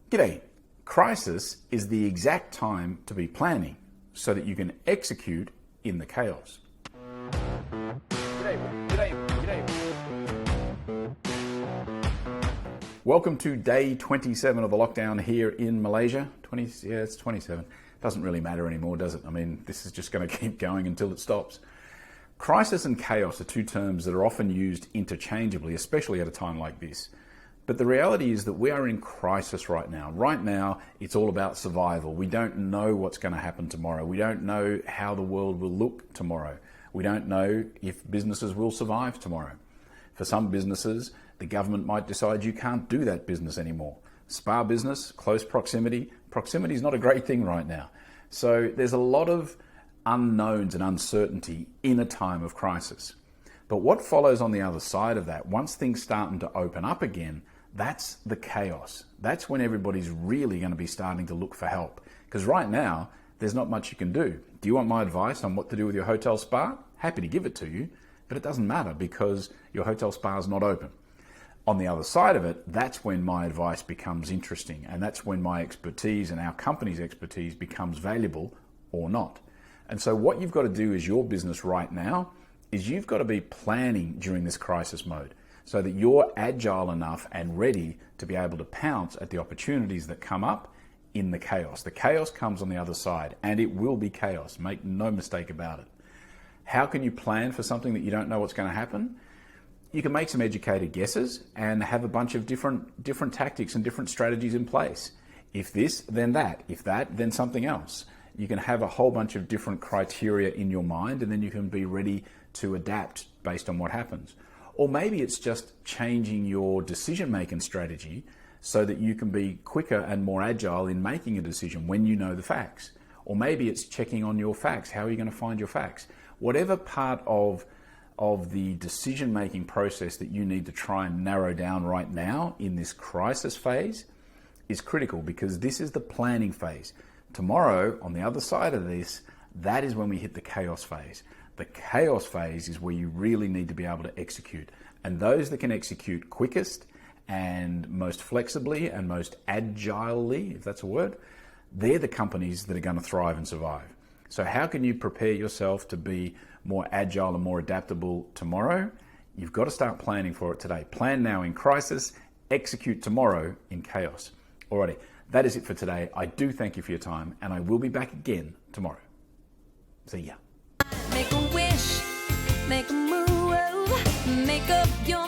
G'day. Crisis is the exact time to be planning so that you can execute in the chaos. Welcome to day 27 of the lockdown here in Malaysia. It's 27. Doesn't really matter anymore, does it? I mean, this is just going to keep going until it stops. Crisis and chaos are two terms that are often used interchangeably, especially at a time like this. But the reality is that we are in crisis right now. Right now, it's all about survival. We don't know what's going to happen tomorrow. We don't know how the world will look tomorrow. We don't know if businesses will survive tomorrow. For some businesses, the government might decide you can't do that business anymore. Spa business, close proximity. Proximity is not a great thing right now. So there's a lot of unknowns and uncertainty in a time of crisis. But what follows on the other side of that, once things starting to open up again, that's the chaos. That's when everybody's really going to be starting to look for help. Because right now, there's not much you can do. Do you want my advice on what to do with your hotel spa? Happy to give it to you, but it doesn't matter because your hotel spa is not open. On the other side of it, that's when my advice becomes interesting, and that's when my expertise and our company's expertise becomes valuable or not. And so what you've got to do as your business right now is you've got to be planning during this crisis mode so that you're agile enough and ready to be able to pounce at the opportunities that come up in the chaos. The chaos comes on the other side, and it will be chaos. Make no mistake about it. How can you plan for something that you don't know what's going to happen? You can make some educated guesses and have a bunch of different tactics and different strategies in place. If this, then that. If that, then something else. You can have a whole bunch of different criteria in your mind, and then you can be ready to adapt based on what happens. Or maybe it's just changing your decision-making strategy so that you can be quicker and more agile in making a decision when you know the facts. Or maybe it's checking on your facts. How are you going to find your facts? Whatever part of the decision-making process that you need to try and narrow down right now in this crisis phase is critical, because this is the planning phase. Tomorrow, on the other side of this, that is when we hit the chaos phase. The chaos phase is where you really need to be able to execute. And those that can execute quickest and most flexibly and most agilely, if that's a word, they're the companies that are going to thrive and survive. So how can you prepare yourself to be more agile and more adaptable tomorrow? You've got to start planning for it today. Plan now in crisis, execute tomorrow in chaos. Alrighty, that is it for today. I do thank you for your time, and I will be back again tomorrow. See ya. Make a wish, make a move, make up your